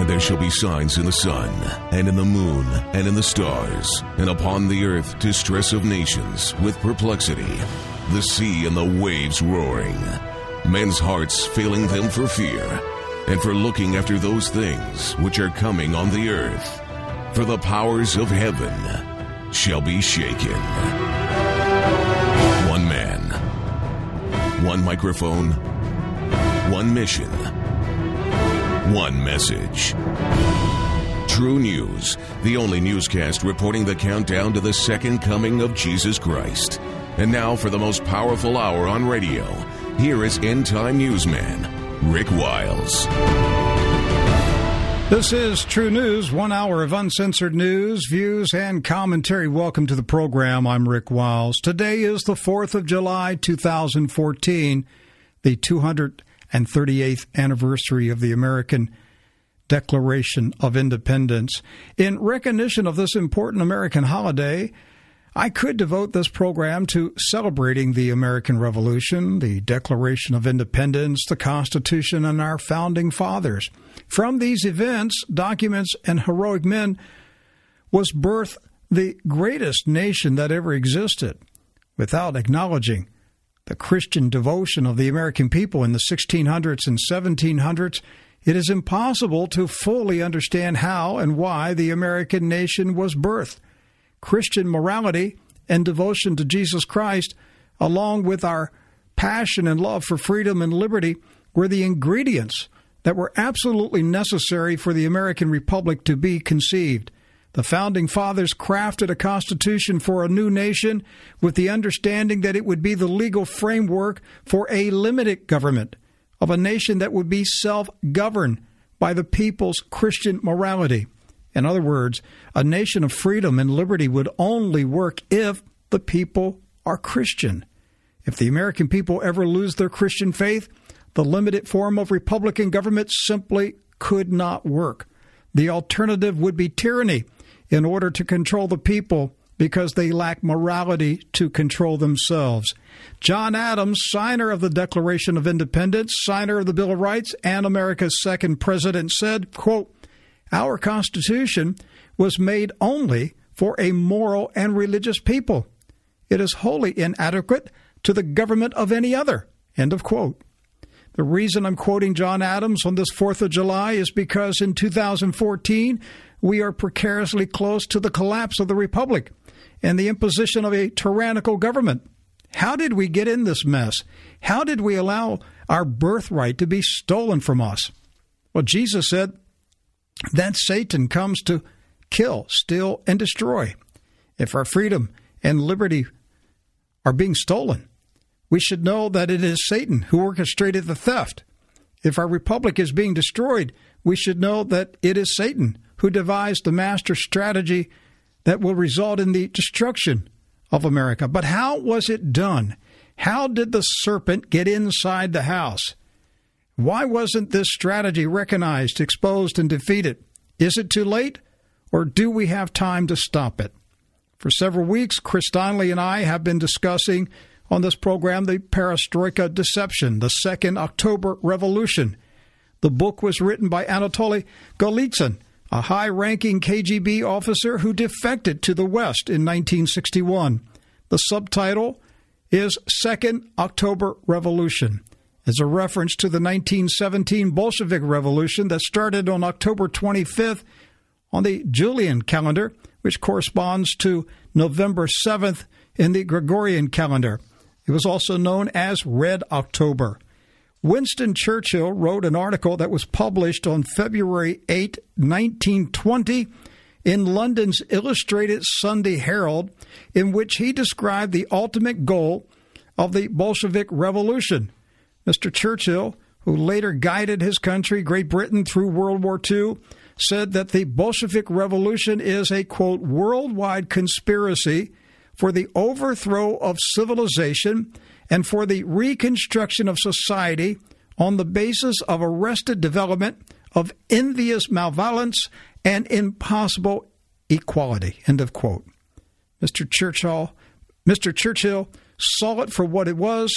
And there shall be signs in the sun, and in the moon, and in the stars, and upon the earth distress of nations, with perplexity, the sea and the waves roaring, men's hearts failing them for fear, and for looking after those things which are coming on the earth. For the powers of heaven shall be shaken. One man, one microphone, one mission, one message. True News, the only newscast reporting the countdown to the second coming of Jesus Christ. And now for the most powerful hour on radio, here is end-time newsman, Rick Wiles. This is True News, 1 hour of uncensored news, views, and commentary. Welcome to the program. I'm Rick Wiles. Today is the 4th of July, 2014, the 238th anniversary of the American Declaration of Independence. In recognition of this important American holiday, I could devote this program to celebrating the American Revolution, the Declaration of Independence, the Constitution, and our founding fathers. From these events, documents, and heroic men was birthed the greatest nation that ever existed. Without acknowledging the Christian devotion of the American people in the 1600s and 1700s, it is impossible to fully understand how and why the American nation was birthed. Christian morality and devotion to Jesus Christ, along with our passion and love for freedom and liberty, were the ingredients that were absolutely necessary for the American Republic to be conceived. The Founding Fathers crafted a constitution for a new nation with the understanding that it would be the legal framework for a limited government of a nation that would be self-governed by the people's Christian morality. In other words, a nation of freedom and liberty would only work if the people are Christian. If the American people ever lose their Christian faith, the limited form of Republican government simply could not work. The alternative would be tyranny in order to control the people because they lack morality to control themselves. John Adams, signer of the Declaration of Independence, signer of the Bill of Rights, and America's second president, said, quote, "Our Constitution was made only for a moral and religious people. It is wholly inadequate to the government of any other." End of quote. The reason I'm quoting John Adams on this 4th of July is because in 2014, we are precariously close to the collapse of the Republic and the imposition of a tyrannical government. How did we get in this mess? How did we allow our birthright to be stolen from us? Well, Jesus said that Satan comes to kill, steal, and destroy. If our freedom and liberty are being stolen, we should know that it is Satan who orchestrated the theft. If our republic is being destroyed, we should know that it is Satan who devised the master strategy that will result in the destruction of America. But how was it done? How did the serpent get inside the house? Why wasn't this strategy recognized, exposed, and defeated? Is it too late, or do we have time to stop it? For several weeks, Chris Donnelly and I have been discussing on this program the Perestroika Deception, the Second October Revolution. The book was written by Anatoliy Golitsyn, a high-ranking KGB officer who defected to the West in 1961. The subtitle is Second October Revolution. It's a reference to the 1917 Bolshevik Revolution that started on October 25th on the Julian calendar, which corresponds to November 7th in the Gregorian calendar. It was also known as Red October. Winston Churchill wrote an article that was published on February 8, 1920, in London's Illustrated Sunday Herald, in which he described the ultimate goal of the Bolshevik Revolution. Mr. Churchill, who later guided his country, Great Britain, through World War II, said that the Bolshevik Revolution is a, quote, worldwide conspiracy for the overthrow of civilization and for the reconstruction of society on the basis of arrested development, of envious malevolence, and impossible equality. End of quote. Mr. Churchill saw it for what it was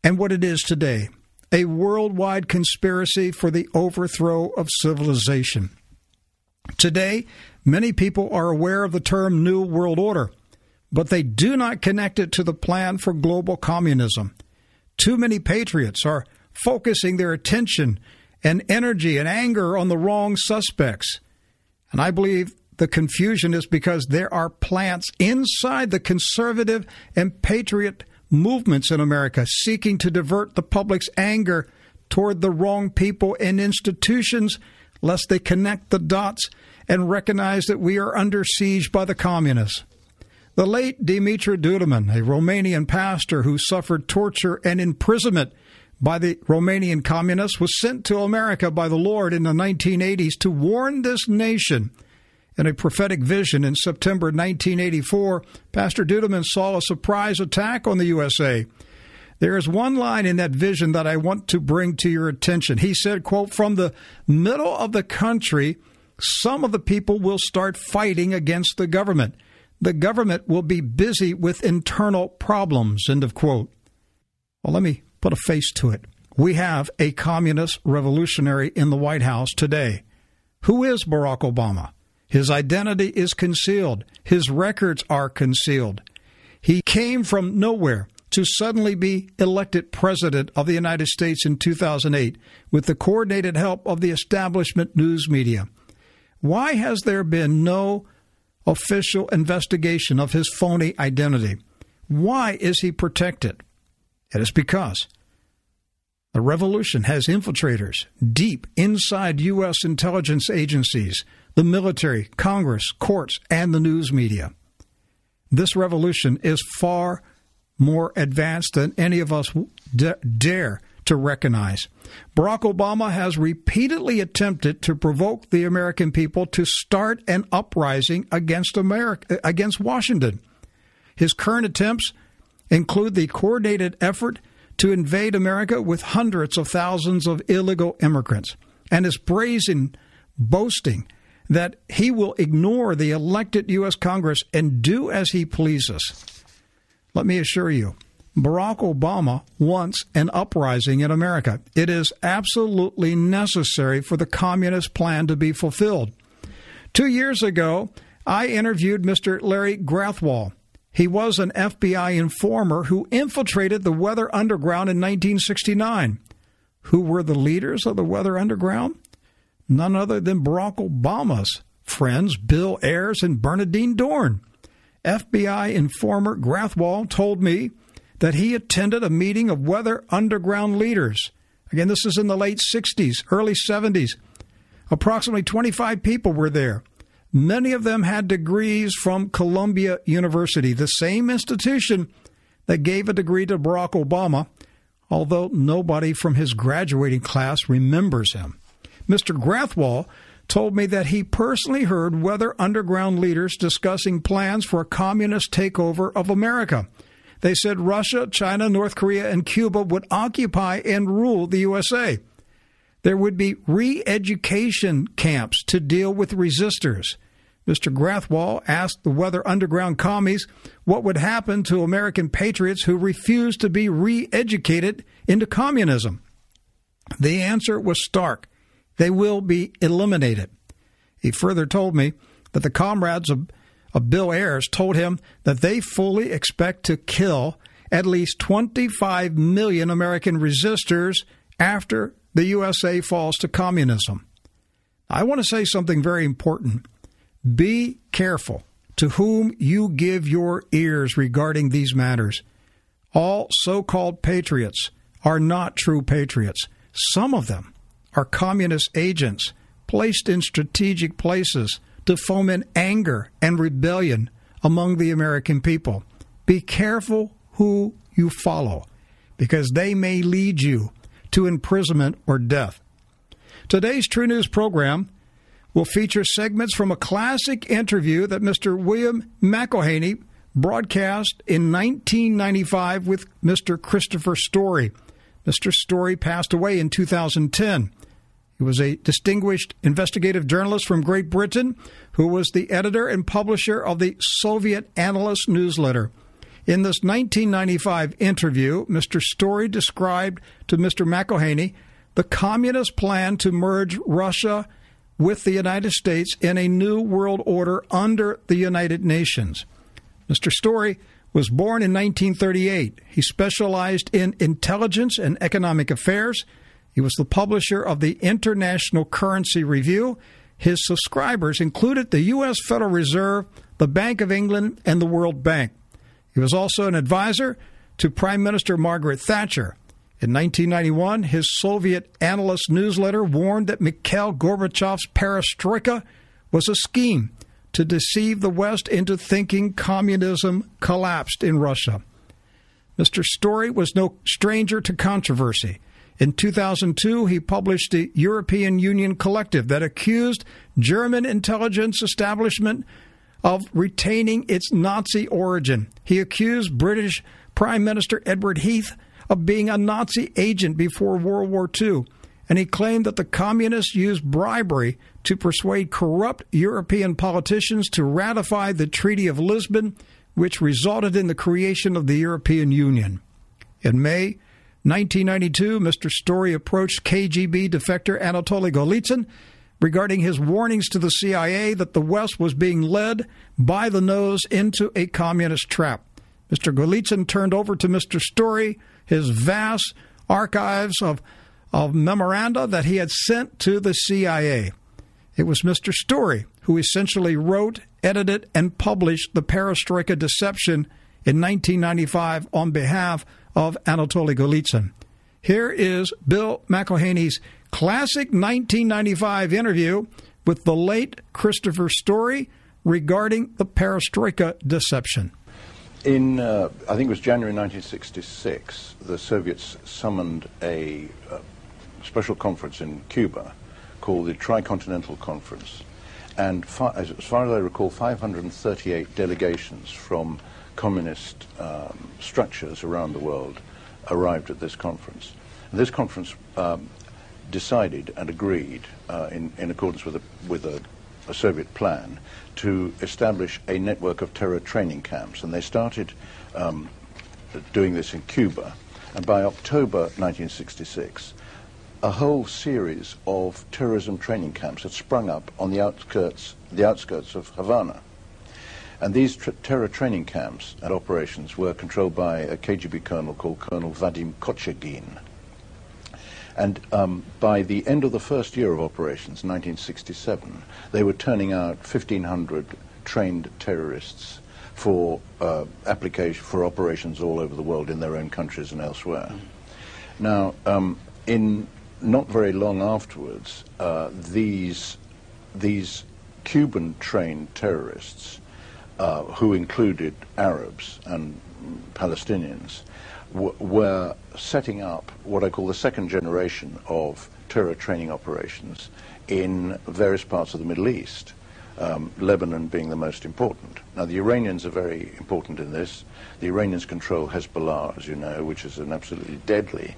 and what it is today, a worldwide conspiracy for the overthrow of civilization. Today, many people are aware of the term New World Order, but they do not connect it to the plan for global communism. Too many patriots are focusing their attention and energy and anger on the wrong suspects. And I believe the confusion is because there are plants inside the conservative and patriot movements in America seeking to divert the public's anger toward the wrong people and institutions, lest they connect the dots and recognize that we are under siege by the communists. The late Dumitru Duduman, a Romanian pastor who suffered torture and imprisonment by the Romanian communists, was sent to America by the Lord in the 1980s to warn this nation. In a prophetic vision in September 1984, Pastor Duduman saw a surprise attack on the USA. There is one line in that vision that I want to bring to your attention. He said, quote, "From the middle of the country, some of the people will start fighting against the government. The government will be busy with internal problems," end of quote. Well, let me put a face to it. We have a communist revolutionary in the White House today. Who is Barack Obama? His identity is concealed. His records are concealed. He came from nowhere to suddenly be elected president of the United States in 2008 with the coordinated help of the establishment news media. Why has there been no official investigation of his phony identity? Why is he protected? It is because the revolution has infiltrators deep inside U.S. intelligence agencies, the military, Congress, courts, and the news media. This revolution is far more advanced than any of us dare to recognize. Barack Obama has repeatedly attempted to provoke the American people to start an uprising against Washington. His current attempts include the coordinated effort to invade America with hundreds of thousands of illegal immigrants, and his brazen boasting that he will ignore the elected U.S. Congress and do as he pleases. Let me assure you, Barack Obama wants an uprising in America. It is absolutely necessary for the communist plan to be fulfilled. 2 years ago, I interviewed Mr. Larry Grathwohl. He was an FBI informer who infiltrated the Weather Underground in 1969. Who were the leaders of the Weather Underground? None other than Barack Obama's friends, Bill Ayers and Bernardine Dorn. FBI informer Grathwohl told me that he attended a meeting of Weather Underground leaders. Again, this is in the late 60s, early 70s. Approximately 25 people were there. Many of them had degrees from Columbia University, the same institution that gave a degree to Barack Obama, although nobody from his graduating class remembers him. Mr. Grathwohl told me that he personally heard Weather Underground leaders discussing plans for a communist takeover of America. They said Russia, China, North Korea, and Cuba would occupy and rule the USA. There would be re-education camps to deal with resistors. Mr. Grathwohl asked the Weather Underground commies what would happen to American patriots who refused to be re-educated into communism. The answer was stark. They will be eliminated. He further told me that the comrades of Bill Ayers told him that they fully expect to kill at least 25 million American resistors after the USA falls to communism. I want to say something very important. Be careful to whom you give your ears regarding these matters. All so-called patriots are not true patriots. Some of them are communist agents placed in strategic places to foment anger and rebellion among the American people. Be careful who you follow, because they may lead you to imprisonment or death. Today's True News program will feature segments from a classic interview that Mr. William McIlhaney broadcast in 1995 with Mr. Christopher Story. Mr. Story passed away in 2010. He was a distinguished investigative journalist from Great Britain who was the editor and publisher of the Soviet Analyst newsletter. In this 1995 interview, Mr. Story described to Mr. McIlhaney the communist plan to merge Russia with the United States in a new world order under the United Nations. Mr. Story was born in 1938. He specialized in intelligence and economic affairs. He was the publisher of the International Currency Review. His subscribers included the U.S. Federal Reserve, the Bank of England, and the World Bank. He was also an advisor to Prime Minister Margaret Thatcher. In 1991, his Soviet analyst newsletter warned that Mikhail Gorbachev's Perestroika was a scheme to deceive the West into thinking communism collapsed in Russia. Mr. Story was no stranger to controversy. In 2002, he published the European Union Collective that accused German intelligence establishment of retaining its Nazi origin. He accused British Prime Minister Edward Heath of being a Nazi agent before World War II, and he claimed that the communists used bribery to persuade corrupt European politicians to ratify the Treaty of Lisbon, which resulted in the creation of the European Union. In May 1992, Mr. Story approached KGB defector Anatoliy Golitsyn regarding his warnings to the CIA that the West was being led by the nose into a communist trap. Mr. Golitsyn turned over to Mr. Story his vast archives of memoranda that he had sent to the CIA. It was Mr. Story who essentially wrote, edited, and published the Perestroika Deception in 1995 on behalf of Anatoly Golitsyn. Here is Bill McIlhaney's classic 1995 interview with the late Christopher Story regarding the Perestroika Deception. In, I think it was January 1966, the Soviets summoned a special conference in Cuba called the Tri Continental Conference. And as far as I recall, 538 delegations from communist structures around the world arrived at this conference. And this conference decided and agreed, in accordance with a Soviet plan, to establish a network of terror training camps. And they started doing this in Cuba. And by October 1966, a whole series of terrorism training camps had sprung up on the outskirts of Havana. And these terror training camps and operations were controlled by a KGB colonel called Colonel Vadim Kochegin. And by the end of the first year of operations, 1967, they were turning out 1,500 trained terrorists for operations all over the world in their own countries and elsewhere. Now, in not very long afterwards, these Cuban-trained terrorists, who included Arabs and Palestinians, were setting up what I call the second generation of terror training operations in various parts of the Middle East, Lebanon being the most important. Now, the Iranians are very important in this. The Iranians control Hezbollah, as you know, which is an absolutely deadly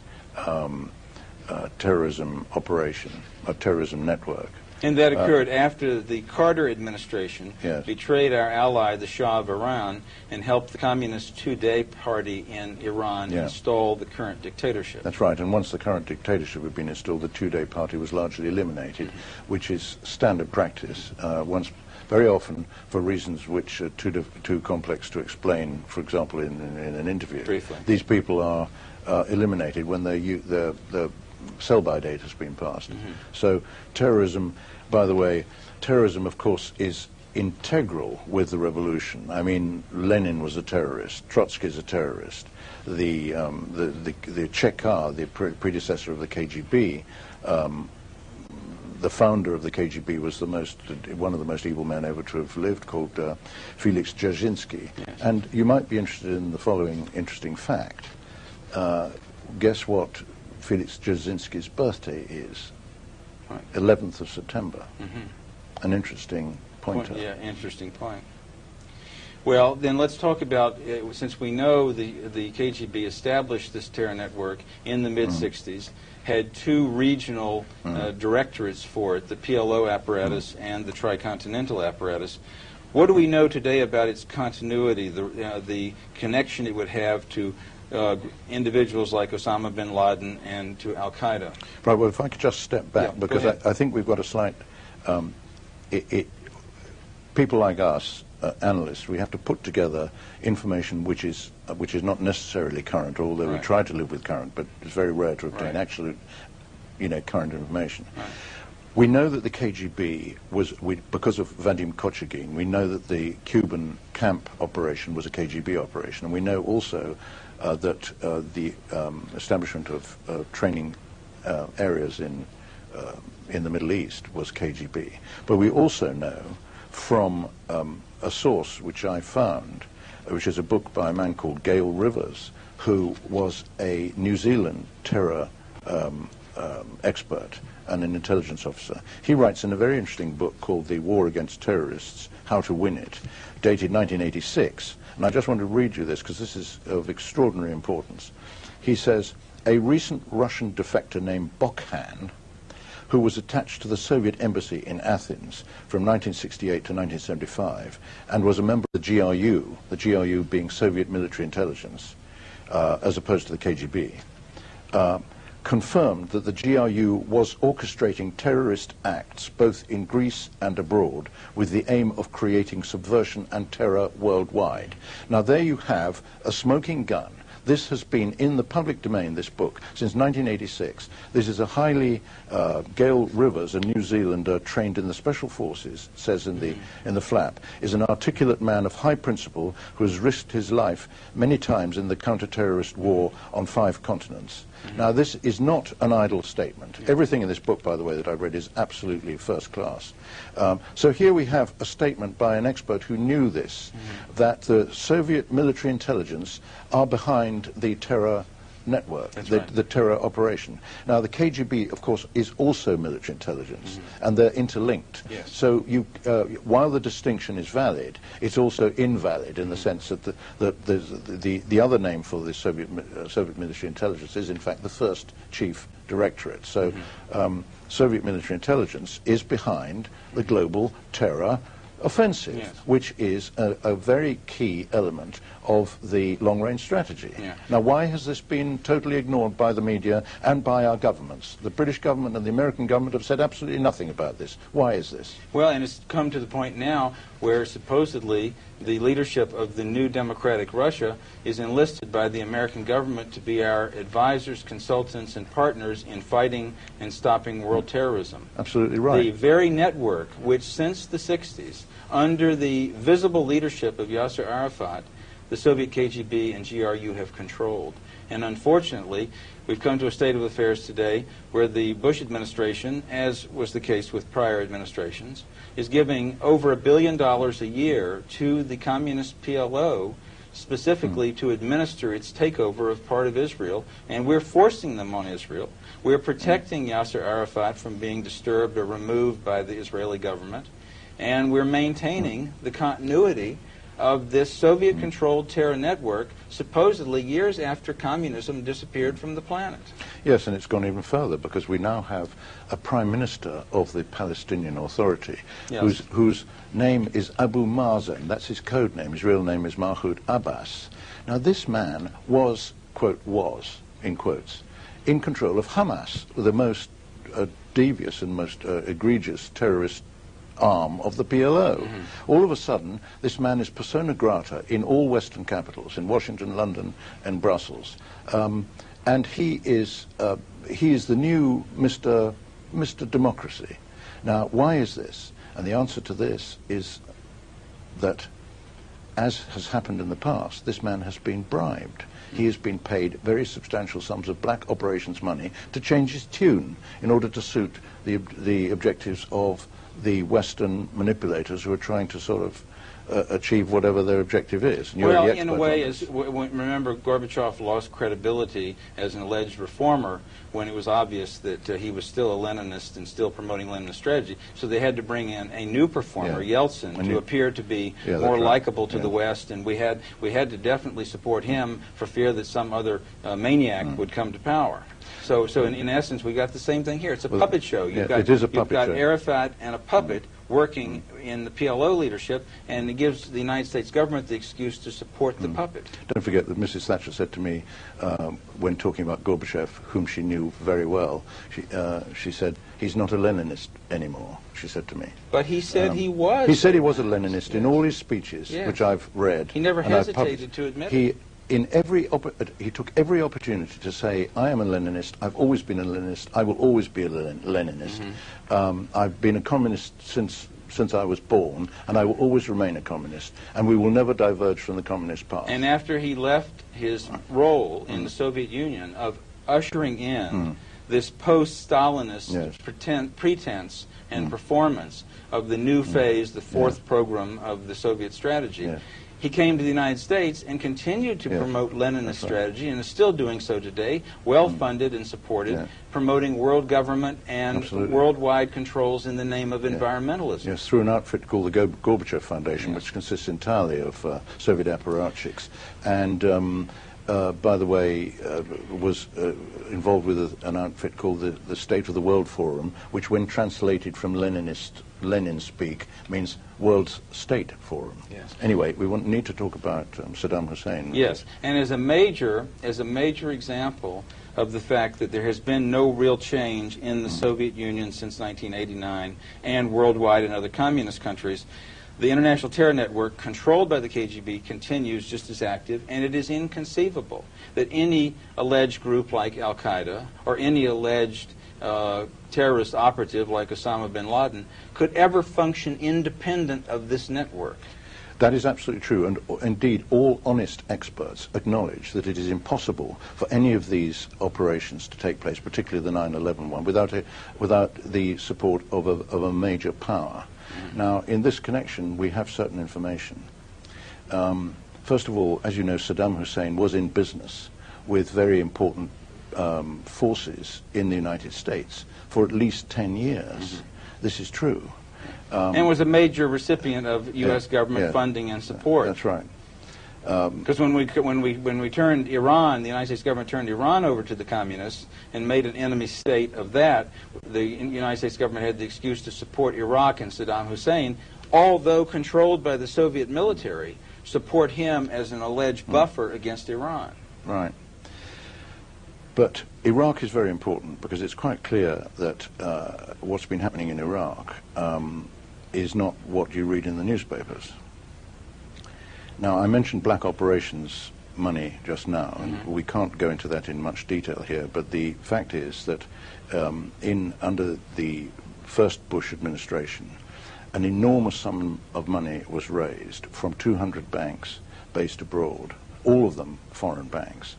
terrorism operation, a terrorism network. And that occurred after the Carter administration betrayed our ally, the Shah of Iran, and helped the Communist Two-Day Party in Iran install the current dictatorship. That's right, and once the current dictatorship had been installed, the Two-Day Party was largely eliminated, which is standard practice. Very often, for reasons which are too complex to explain, for example, in an interview, briefly, these people are eliminated when the sell-by date has been passed. So terrorism, by the way, terrorism, of course, is integral with the revolution. I mean, Lenin was a terrorist, Trotsky is a terrorist, the Chekar, the predecessor of the KGB, the founder of the KGB was one of the most evil men ever to have lived, called Felix Dzerzhinsky. Yes. And you might be interested in the following interesting fact. Guess what Felix Dzerzhinsky's birthday is? 11th of September. An interesting pointer. Yeah, interesting point. Well, then let's talk about, since we know the KGB established this terror network in the mid-'60s, had two regional directorates for it, the PLO apparatus and the Tri Continental apparatus. What do we know today about its continuity, the connection it would have to individuals like Osama bin Laden and to Al-Qaeda? Right, well, if I could just step back, because I think we've got a slight... people like us, analysts, we have to put together information which is not necessarily current, although we try to live with current, but it's very rare to obtain absolute, current information. Right. We know that the KGB because of Vadim Kochagin, we know that the Cuban camp operation was a KGB operation, and we know also that the establishment of training areas in the Middle East was KGB. But we also know from a source which I found, which is a book by a man called Gail Rivers, who was a New Zealand terror expert and an intelligence officer. He writes in a very interesting book called The War Against Terrorists, How to Win It, dated 1986. And I just want to read you this because this is of extraordinary importance. He says, a recent Russian defector named Bokhan, who was attached to the Soviet embassy in Athens from 1968 to 1975 and was a member of the GRU being Soviet military intelligence, as opposed to the KGB, confirmed that the GRU was orchestrating terrorist acts both in Greece and abroad with the aim of creating subversion and terror worldwide. Now there you have a smoking gun. This has been in the public domain, this book, since 1986. This is a highly, Gail Rivers, a New Zealander trained in the Special Forces, says in the flap, is an articulate man of high principle who has risked his life many times in the counter-terrorist war on 5 continents. Now, this is not an idle statement. Everything in this book, by the way, that I've read is absolutely first class. So here we have a statement by an expert who knew this, that the Soviet military intelligence are behind the terror network, the terror operation. Now, the KGB, of course, is also military intelligence, and they're interlinked. Yes. So while the distinction is valid, it's also invalid in the sense that the other name for the Soviet military intelligence is, in fact, the first chief directorate. So Soviet military intelligence is behind the global terror offensive, which is a very key element of the long-range strategy. Now, why has this been totally ignored by the media and by our governments? The British government and the American government have said absolutely nothing about this. Why is this? Well, and it's come to the point now where supposedly the leadership of the new democratic Russia is enlisted by the American government to be our advisors, consultants, and partners in fighting and stopping world terrorism. Absolutely right. The very network which since the 60s, under the visible leadership of Yasser Arafat, the Soviet KGB and GRU have controlled. And unfortunately, we've come to a state of affairs today where the Bush administration, as was the case with prior administrations, is giving over $1 billion a year to the communist PLO specifically to administer its takeover of part of Israel, and we're forcing them on Israel. We're protecting Yasser Arafat from being disturbed or removed by the Israeli government, and we're maintaining the continuity of this Soviet-controlled terror network, supposedly years after communism disappeared from the planet. Yes, and it's gone even further, because we now have a prime minister of the Palestinian Authority, whose name is Abu Mazen. That's his code name. His real name is Mahmoud Abbas. Now, this man was, quote, was, in quotes, in control of Hamas, the most devious and most egregious terrorist arm of the PLO. All of a sudden, this man is persona grata in all Western capitals, in Washington, London, and Brussels. And he is the new Mr. Democracy. Now, why is this? And the answer to this is that, as has happened in the past, this man has been bribed. He has been paid very substantial sums of black operations money to change his tune in order to suit the objectives of the Western manipulators who are trying to sort of achieve whatever their objective is. And well, in a way, remember, Gorbachev lost credibility as an alleged reformer when it was obvious that he was still a Leninist and still promoting Leninist strategy. So they had to bring in a new performer, Yeltsin, to appear to be more likable to the West, and we had to definitely support him for fear that some other maniac would come to power. So in essence, we got the same thing here. It's a puppet show. It is a puppet show. You've got Arafat and a puppet working in the PLO leadership, and it gives the United States government the excuse to support the puppet. Don't forget that Mrs. Thatcher said to me, when talking about Gorbachev, whom she knew very well, she said, he's not a Leninist anymore, she said to me. But he said he was. He said he was a Leninist in all his speeches, which I've read. He never hesitated to admit it. He took every opportunity to say, I am a Leninist, I've always been a Leninist, I will always be a Leninist. I've been a communist since I was born, and I will always remain a communist, and we will never diverge from the communist path. And after he left his role in the Soviet Union of ushering in this post-Stalinist pretense and performance of the new phase, the fourth program of the Soviet strategy, he came to the United States and continued to promote Leninist strategy, and is still doing so today, well-funded and supported, promoting world government and worldwide controls in the name of environmentalism. Yes, through an outfit called the Gorbachev Foundation, which consists entirely of Soviet apparatchiks, and by the way, was involved with an outfit called the State of the World Forum, which when translated from Lenin speak means World's State Forum. Yes. Anyway, we need to talk about Saddam Hussein. Yes, and as a major example of the fact that there has been no real change in the Soviet Union since 1989 and worldwide in other communist countries, the international terror network controlled by the KGB continues just as active, and it is inconceivable that any alleged group like Al-Qaeda or any alleged terrorist operative like Osama bin Laden could ever function independent of this network. That is absolutely true, and indeed all honest experts acknowledge that it is impossible for any of these operations to take place, particularly the 9/11 one, without the support of a major power. Now, in this connection, we have certain information. First of all, as you know, Saddam Hussein was in business with very important forces in the United States for at least 10 years. This is true. And was a major recipient of U.S. government funding and support. That's right. Because when we turned Iran, the United States government turned Iran over to the communists and made an enemy state of that, the United States government had the excuse to support Iraq and Saddam Hussein, although controlled by the Soviet military, support him as an alleged buffer against Iran. Right. But Iraq is very important because it's quite clear that what's been happening in Iraq is not what you read in the newspapers. Now, I mentioned black operations money just now, and we can't go into that in much detail here, but the fact is that under the first Bush administration, an enormous sum of money was raised from 200 banks based abroad, all of them foreign banks.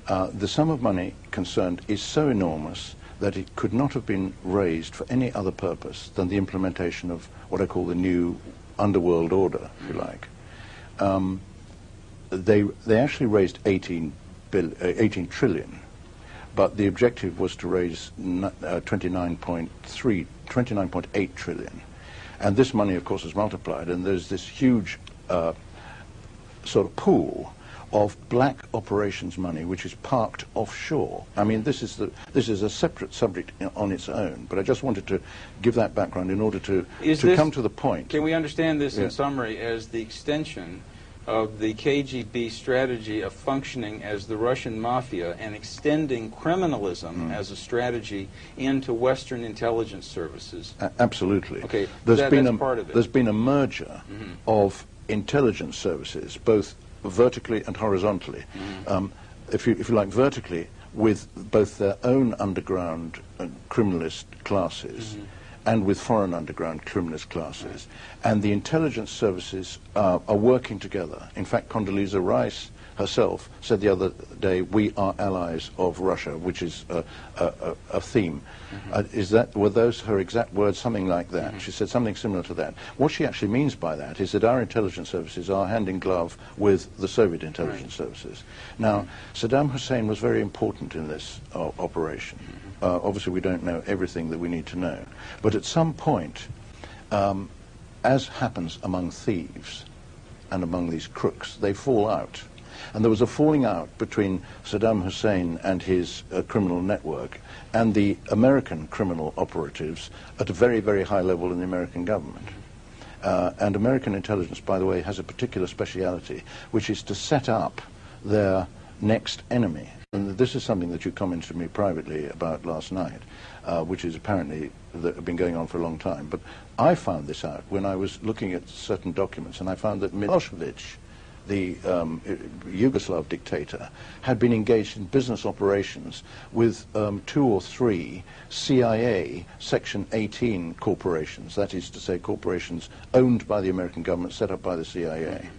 The sum of money concerned is so enormous that it could not have been raised for any other purpose than the implementation of what I call the new underworld order, if you like. They actually raised 18 trillion, but the objective was to raise 29.8 trillion. And this money, of course, is multiplied, and there's this huge sort of pool of black operations money which is parked offshore. I mean, this is a separate subject on its own, but I just wanted to give that background in order to come to the point. Can we understand this in summary as the extension of the KGB strategy of functioning as the Russian mafia and extending criminalism as a strategy into Western intelligence services? Absolutely. Okay, that's part of it. There's been a merger of intelligence services, both vertically and horizontally. If you like, vertically, with both their own underground criminalist classes and with foreign underground criminalist classes. And the intelligence services are working together. In fact, Condoleezza Rice herself said the other day, "We are allies of Russia," which is a theme. Were those her exact words? Something like that. She said something similar to that. What she actually means by that is that our intelligence services are hand in glove with the Soviet intelligence services. Now, Saddam Hussein was very important in this operation. Obviously, we don't know everything that we need to know. But at some point, as happens among thieves and among these crooks, they fall out. And there was a falling out between Saddam Hussein and his criminal network and the American criminal operatives at a very, very high level in the American government. And American intelligence, by the way, has a particular speciality, which is to set up their next enemy. And this is something that you commented to me privately about last night, which is apparently been going on for a long time. But I found this out when I was looking at certain documents, and I found that Milosevic, the Yugoslav dictator, had been engaged in business operations with 2 or 3 CIA Section 18 corporations, that is to say corporations owned by the American government, set up by the CIA.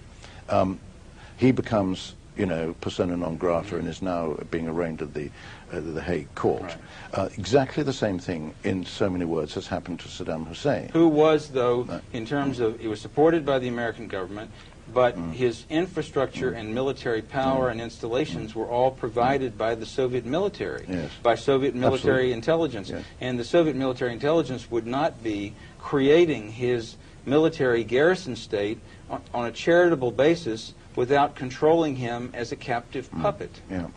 He becomes, you know, persona non grata and is now being arraigned at the Hague court. Right. Exactly the same thing, in so many words, has happened to Saddam Hussein. Who was, though, in terms of, he was supported by the American government, but his infrastructure and military power and installations were all provided by the Soviet military, by Soviet military intelligence. And the Soviet military intelligence would not be creating his military garrison state on a charitable basis without controlling him as a captive puppet. Yeah,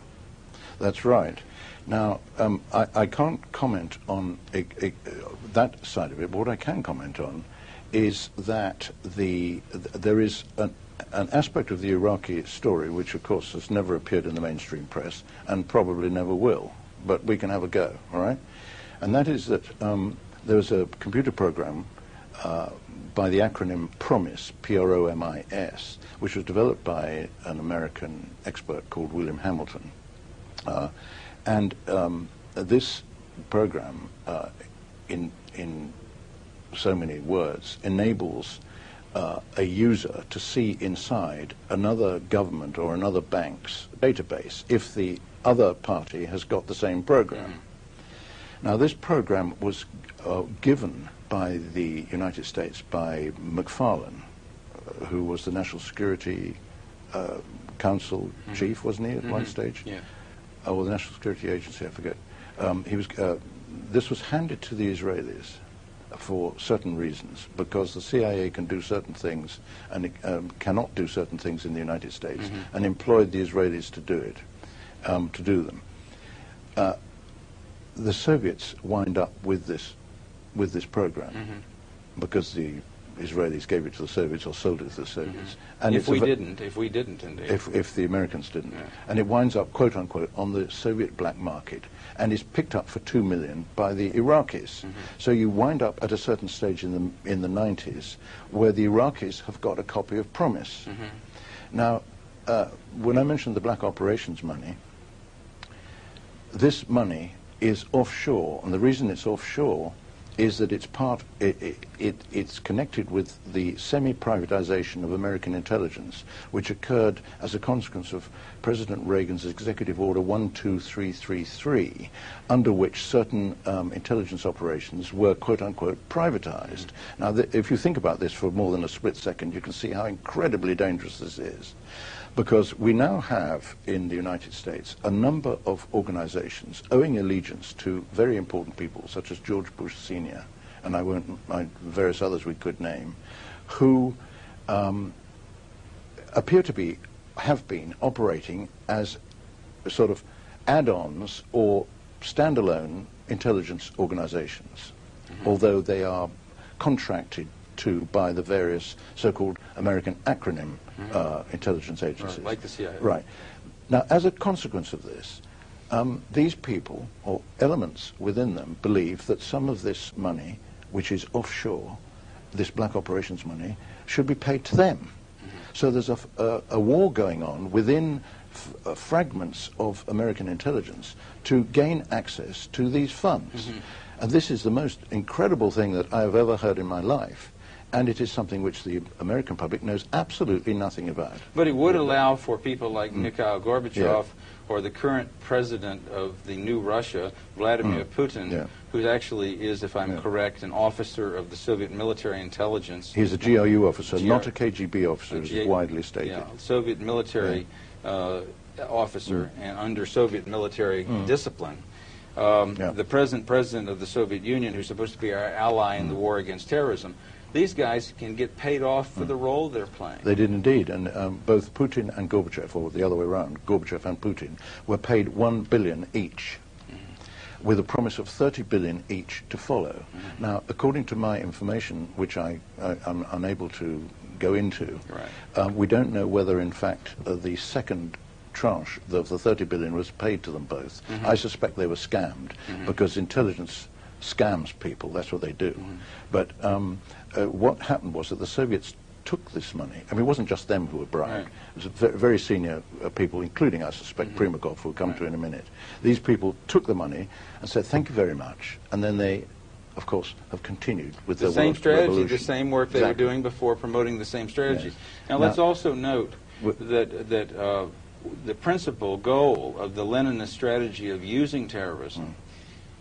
that's right. Now, I can't comment on that side of it, but what I can comment on is that there is an aspect of the Iraqi story which, of course, has never appeared in the mainstream press and probably never will, but we can have a go, all right? And that is that there was a computer program by the acronym PROMIS, P-R-O-M-I-S, which was developed by an American expert called William Hamilton. And this program, in so many words, enables a user to see inside another government or another bank's database if the other party has got the same program. Now, this program was given by the United States by McFarlane, who was the National Security Council chief, wasn't he, at one stage? Yeah. Or the National Security Agency, I forget. This was handed to the Israelis for certain reasons, because the CIA can do certain things and it cannot do certain things in the United States, and employed the Israelis to do it, to do them. The Soviets wind up with this program because the Israelis gave it to the Soviets or sold it to the Soviets. And if we didn't, indeed. If the Americans didn't. And it winds up, quote unquote, on the Soviet black market and is picked up for $2 million by the Iraqis. So you wind up at a certain stage in the 90s where the Iraqis have got a copy of PROMIS. Now, when I mentioned the black operations money, this money is offshore, and the reason it's offshore is that it's connected with the semi-privatization of American intelligence, which occurred as a consequence of President Reagan's Executive Order 12333, under which certain intelligence operations were, quote-unquote, privatized. Now, if you think about this for more than a split second, you can see how incredibly dangerous this is. Because we now have in the United States a number of organizations owing allegiance to very important people, such as George Bush Sr., and various others we could name, who appear to have been operating as sort of add-ons or standalone intelligence organizations, although they are contracted to by the various so-called American acronym intelligence agencies. Right, like the CIA. Right. Now, as a consequence of this, these people, or elements within them, believe that some of this money, which is offshore, this black operations money, should be paid to them. So there's a war going on within fragments of American intelligence to gain access to these funds. And this is the most incredible thing that I have ever heard in my life. And it is something which the American public knows absolutely nothing about. But it would allow for people like Mikhail Gorbachev or the current president of the new Russia, Vladimir Putin, who actually is, if I'm correct, an officer of the Soviet military intelligence. He's a GRU officer, not a KGB officer, as is widely stated. Yeah, Soviet military officer and under Soviet military discipline. The present president of the Soviet Union, who's supposed to be our ally in the war against terrorism, these guys can get paid off for the role they're playing. They did indeed, and both Putin and Gorbachev, or the other way around, Gorbachev and Putin, were paid $1 billion each, with a promise of $30 billion each to follow. Now, according to my information, which I'm unable to go into, we don't know whether, in fact, the second tranche of the $30 billion was paid to them both. I suspect they were scammed, because intelligence scams people. That's what they do. But what happened was that the Soviets took this money. I mean, it wasn't just them who were bribed. It was very senior people, including, I suspect, Primakov, who we'll come to in a minute. These people took the money and said, thank you very much. And then they, of course, have continued with the same strategy, the same work they were doing before, promoting the same strategy. Yes. Now, let's also note that the principal goal of the Leninist strategy of using terrorism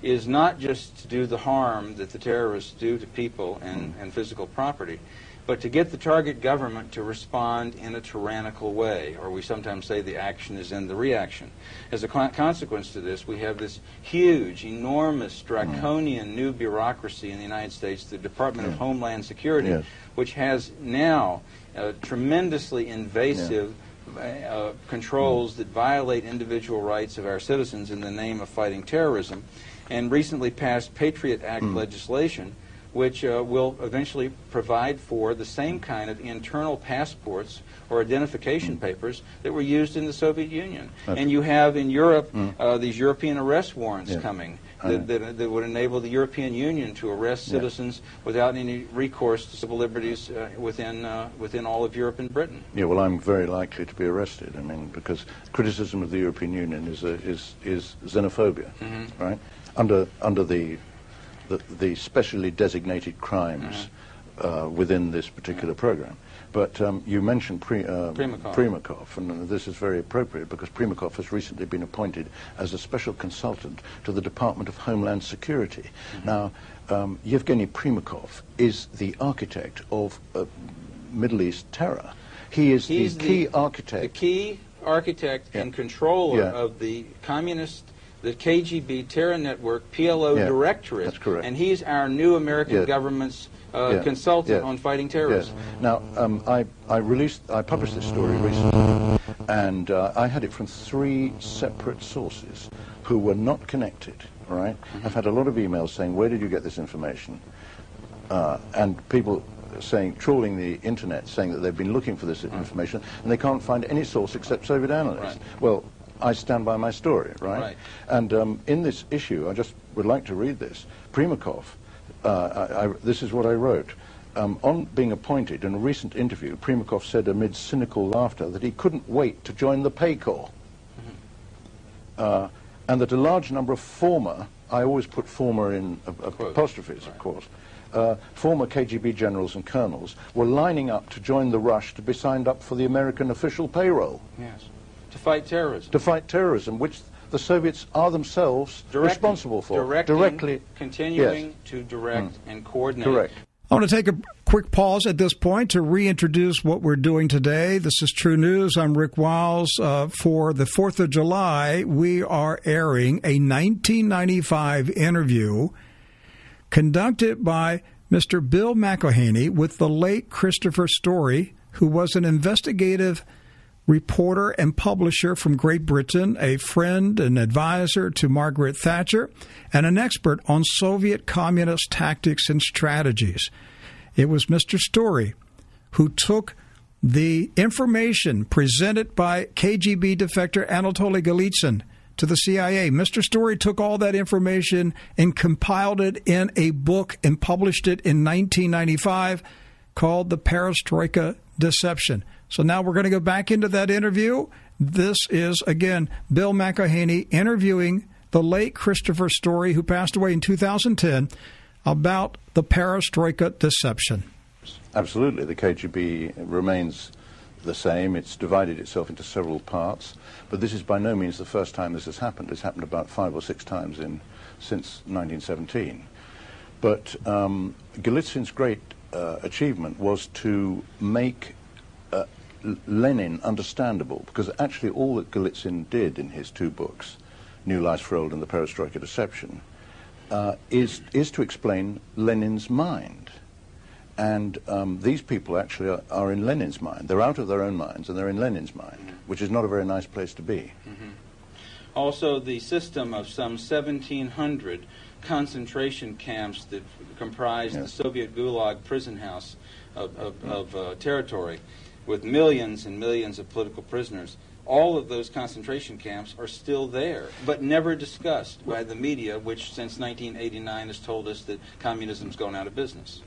is not just to do the harm that the terrorists do to people and physical property, but to get the target government to respond in a tyrannical way, or we sometimes say the action is in the reaction. As a consequence to this, we have this huge, enormous, draconian new bureaucracy in the United States, the Department of Homeland Security, which has now tremendously invasive controls that violate individual rights of our citizens in the name of fighting terrorism, and recently passed Patriot Act legislation, which will eventually provide for the same kind of internal passports or identification papers that were used in the Soviet Union. And you have in Europe these European arrest warrants coming that would enable the European Union to arrest citizens without any recourse to civil liberties within all of Europe and Britain. Yeah, well, I'm very likely to be arrested. I mean, because criticism of the European Union is xenophobia, right? Under the specially designated crimes within this particular program. But you mentioned Primakov, and this is very appropriate because Primakov has recently been appointed as a special consultant to the Department of Homeland Security. Now, Yevgeny Primakov is the architect of Middle East terror. He's the key architect. The key architect and controller of the communist, the KGB terror network, PLO directorate. That's correct. And he's our new American government's consultant on fighting terrorism. Now, I published this story recently, and I had it from 3 separate sources who were not connected, all right? I've had a lot of emails saying, where did you get this information? And people saying, trawling the internet, saying that they've been looking for this information, and they can't find any source except Soviet analysts. Well, I stand by my story, right? And in this issue, I just would like to read this. Primakov, this is what I wrote. On being appointed, in a recent interview, Primakov said amid cynical laughter that he couldn't wait to join the Pay Corps. And that a large number of former, I always put former in apostrophes, of course, former KGB generals and colonels were lining up to join the rush to be signed up for the American official payroll. Yes. To fight terrorism. To fight terrorism, which the Soviets are themselves responsible for. Directly continuing to direct and coordinate. Correct. I want to take a quick pause at this point to reintroduce what we're doing today. This is True News. I'm Rick Wiles. For the 4th of July, we are airing a 1995 interview conducted by Mr. Bill McIlhaney with the late Christopher Story, who was an investigative reporter and publisher from Great Britain, a friend and advisor to Margaret Thatcher, and an expert on Soviet communist tactics and strategies. It was Mr. Story who took the information presented by KGB defector Anatoliy Golitsyn to the CIA. Mr. Story took all that information and compiled it in a book and published it in 1995 called The Perestroika Deception. So now we're going to go back into that interview. This is, again, Bill McIlhaney interviewing the late Christopher Story, who passed away in 2010, about the Perestroika Deception. Absolutely. The KGB remains the same. It's divided itself into several parts. But this is by no means the first time this has happened. It's happened about 5 or 6 times since 1917. But Golitsyn's great achievement was to make Lenin understandable, because actually all that Golitsyn did in his 2 books, New Lies for Old and the Perestroika Deception, is to explain Lenin's mind. And these people actually are in Lenin's mind. They're out of their own minds, and they're in Lenin's mind, which is not a very nice place to be. Also, the system of some 1,700 concentration camps that comprised the Soviet Gulag prison house of territory, with millions and millions of political prisoners. All of those concentration camps are still there, but never discussed by the media, which since 1989 has told us that communism's gone out of business.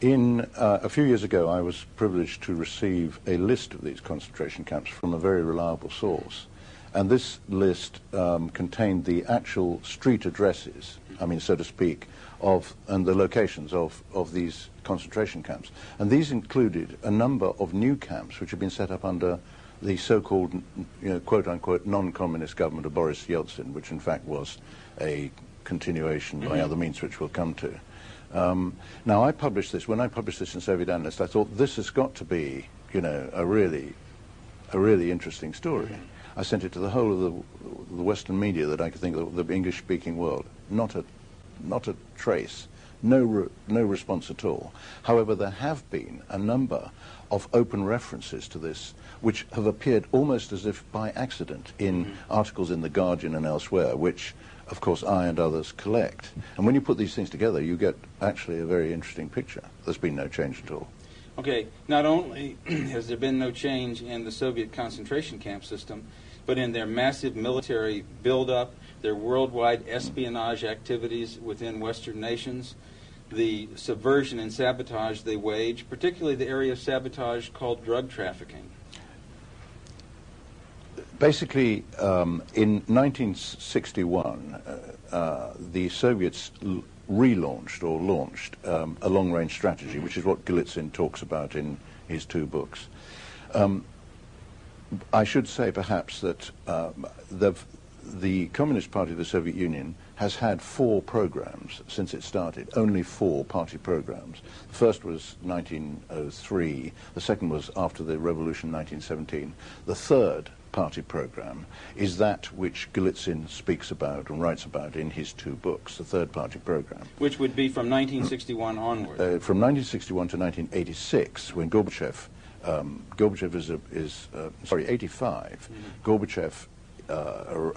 A few years ago, I was privileged to receive a list of these concentration camps from a very reliable source. And this list contained the actual street addresses, I mean, so to speak, and the locations of these concentration camps. And these included a number of new camps which had been set up under the so-called, quote-unquote, non-communist government of Boris Yeltsin, which in fact was a continuation by other means, which we'll come to. Now, I published this. When I published this in Soviet Analyst, I thought this has got to be, a really interesting story. I sent it to the whole of the Western media that I could think of, the English-speaking world. Not a trace, no response at all. However, there have been a number of open references to this, which have appeared almost as if by accident in articles in The Guardian and elsewhere, which, of course, I and others collect. And when you put these things together, you get actually a very interesting picture. There's been no change at all. Okay, not only has there been no change in the Soviet concentration camp system, but in their massive military buildup, their worldwide espionage activities within Western nations, the subversion and sabotage they wage, particularly the area of sabotage called drug trafficking. Basically, in 1961, the Soviets relaunched or launched a long-range strategy, which is what Golitsyn talks about in his two books. I should say, perhaps, that the Communist Party of the Soviet Union has had 4 programs since it started, only 4 party programs. The first was 1903, the second was after the revolution, 1917. The third party program is that which Golitsyn speaks about and writes about in his 2 books, the third party program. Which would be from 1961 onward. From 1961 to 1986, when Gorbachev is 85, Gorbachev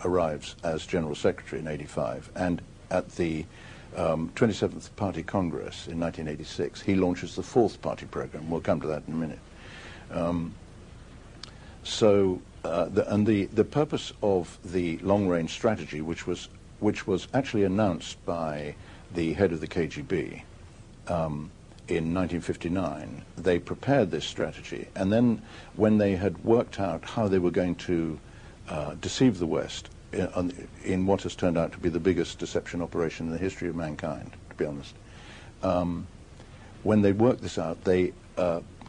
arrives as General Secretary in 85, and at the 27th Party Congress in 1986, he launches the 4th party program. We'll come to that in a minute. The purpose of the long-range strategy, which was actually announced by the head of the KGB in 1959, they prepared this strategy, and then when they had worked out how they were going to deceive the West in what has turned out to be the biggest deception operation in the history of mankind, to be honest, when they worked this out, they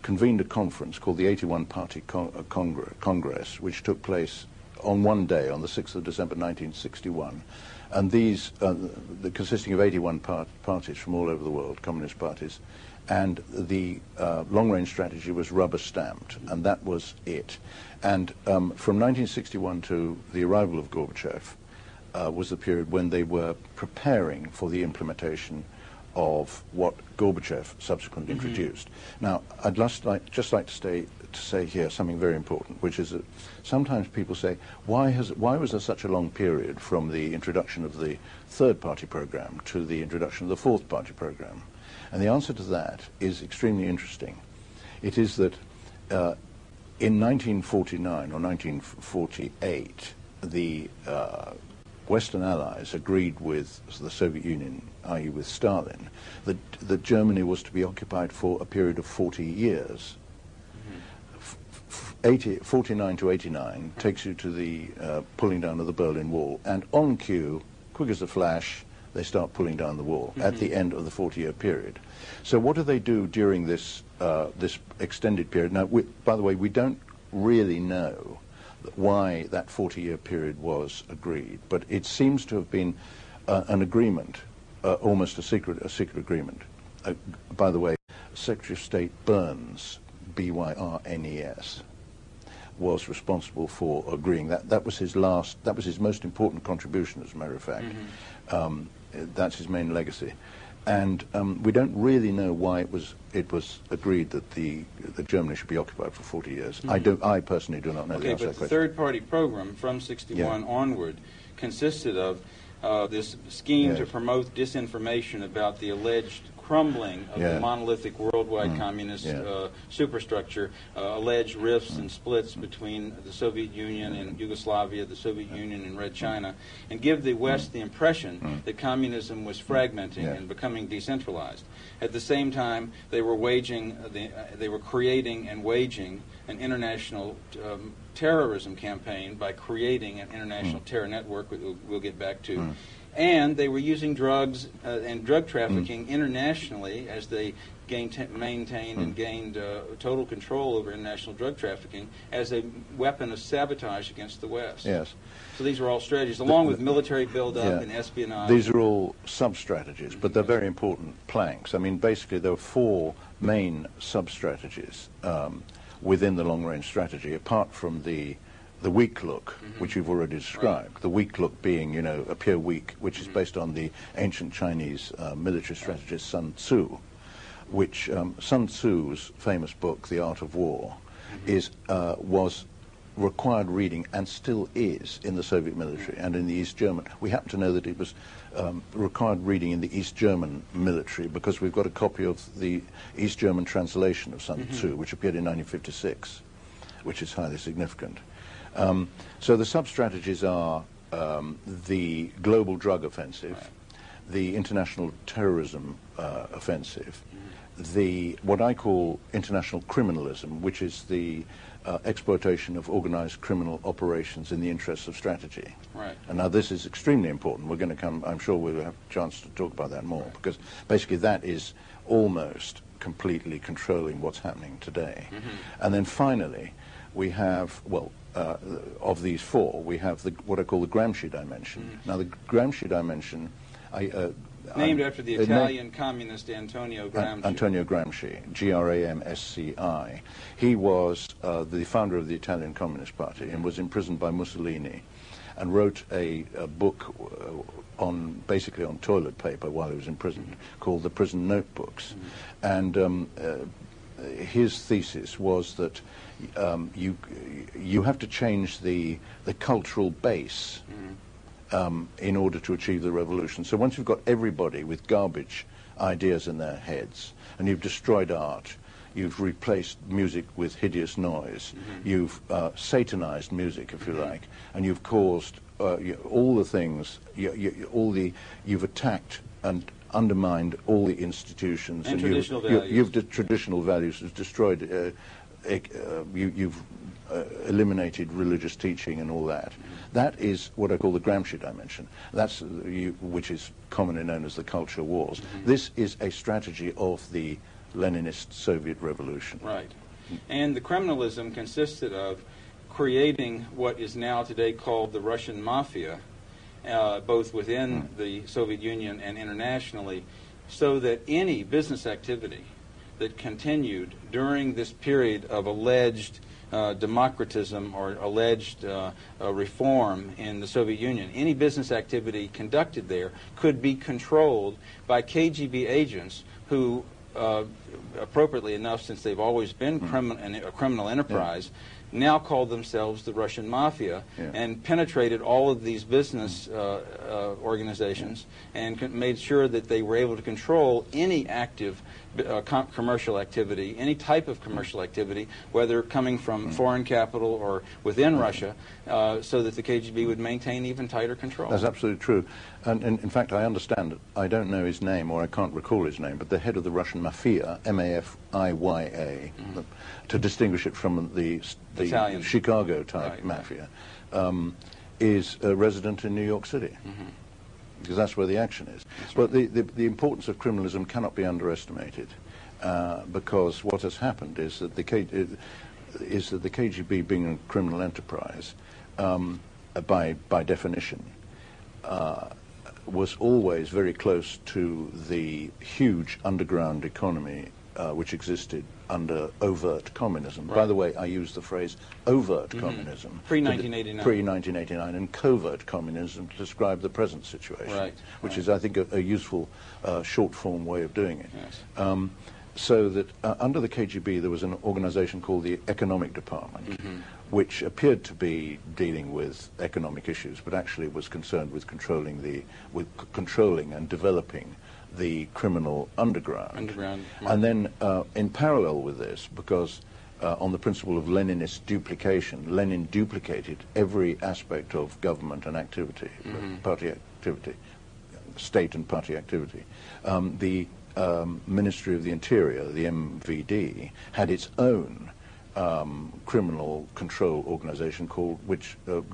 convened a conference called the 81 Party Congress, which took place on one day, on the 6th of December 1961. And these, consisting of 81 parties from all over the world, communist parties, and the long-range strategy was rubber-stamped, and that was it. And from 1961 to the arrival of Gorbachev was the period when they were preparing for the implementation of what Gorbachev subsequently introduced. Now, I'd just like to say here something very important, which is that sometimes people say, why was there such a long period from the introduction of the third party program to the introduction of the fourth party program? And the answer to that is extremely interesting. It is that in 1949 or 1948, the Western Allies agreed with the Soviet Union, i.e. with Stalin, that Germany was to be occupied for a period of 40 years. 49 to 89 takes you to the pulling down of the Berlin Wall, and on cue, quick as a flash, they start pulling down the wall at the end of the 40-year period. So what do they do during this this extended period? Now, by the way, we don't really know why that 40-year period was agreed, but it seems to have been an agreement, almost a secret agreement. By the way, Secretary of State Burns, B-Y-R-N-E-S, was responsible for agreeing that. That was his most important contribution, as a matter of fact. That's his main legacy. And we don't really know why it was agreed that Germany should be occupied for 40 years. Mm-hmm. I personally do not know the answer to that but the question. third-party program from 61 onward consisted of this scheme to promote disinformation about the alleged crumbling of the monolithic worldwide communist superstructure, alleged rifts and splits between the Soviet Union and Yugoslavia, the Soviet Union and Red China, and give the West the impression that communism was fragmenting and becoming decentralized. At the same time, they were creating and waging an international terrorism campaign by creating an international terror network, we'll get back to. And they were using drugs and drug trafficking internationally as they maintained and gained total control over international drug trafficking as a weapon of sabotage against the West. Yes. So these were all strategies, along with military buildup and espionage. These are all sub-strategies, but they're very important planks. I mean, basically, there were four main sub-strategies within the long-range strategy, apart from the weak look, which you've already described. The weak look being, appear weak, which is based on the ancient Chinese military strategist Sun Tzu, which Sun Tzu's famous book, The Art of War, was required reading and still is in the Soviet military and in the East German. We happen to know that it was required reading in the East German military because we've got a copy of the East German translation of Sun Tzu, which appeared in 1956, which is highly significant. So the sub-strategies are the global drug offensive, the international terrorism offensive, what I call international criminalism, which is the exploitation of organized criminal operations in the interests of strategy. Right. And now this is extremely important. We're going to come, I'm sure we'll have a chance to talk about that more, because basically that is almost completely controlling what's happening today. And then finally, we have, of these four, we have what I call the Gramsci dimension. Now, the Gramsci dimension, named after the Italian communist Antonio Gramsci. Antonio Gramsci, Gramsci. He was the founder of the Italian Communist Party and was imprisoned by Mussolini, and wrote a book basically on toilet paper while he was in prison, called The Prison Notebooks. And his thesis was that you have to change the cultural base in order to achieve the revolution. So once you've got everybody with garbage ideas in their heads, and you've destroyed art, you've replaced music with hideous noise, you've satanized music, if you like, and you've caused all the things, you've attacked and undermined all the institutions, and traditional values. Traditional values, destroyed, you've eliminated religious teaching and all that. That is what I call the Gramsci dimension. That's which is commonly known as the culture wars. This is a strategy of the Leninist Soviet revolution. Right. And the criminalism consisted of creating what is now today called the Russian mafia, both within the Soviet Union and internationally, so that any business activity that continued during this period of alleged democratism or alleged reform in the Soviet Union, any business activity conducted there could be controlled by KGB agents who, appropriately enough, since they've always been a criminal enterprise, now called themselves the Russian Mafia, and penetrated all of these business organizations and made sure that they were able to control any active commercial activity, any type of commercial activity, whether coming from foreign capital or within Russia, so that the KGB would maintain even tighter control. That's absolutely true. And in fact, I understand, I don't know his name, or I can't recall his name, but the head of the Russian Mafia, M-A-F-I-Y-A, to distinguish it from the Chicago-type mafia, is a resident in New York City. Because that's where the action is. But the importance of criminalism cannot be underestimated, because what has happened is that the KGB, being a criminal enterprise, by definition, was always very close to the huge underground economy which existed under overt communism. Right. By the way, I use the phrase overt communism. Pre-1989. Pre-1989, and covert communism to describe the present situation, Right. which is, I think, a useful short-form way of doing it. Yes. So that under the KGB there was an organization called the Economic Department, which appeared to be dealing with economic issues, but actually was concerned with controlling and developing the criminal underground. And then in parallel with this, because on the principle of Leninist duplication, Lenin duplicated every aspect of government and activity, party activity, state and party activity. The Ministry of the Interior, the MVD, had its own criminal control organization called,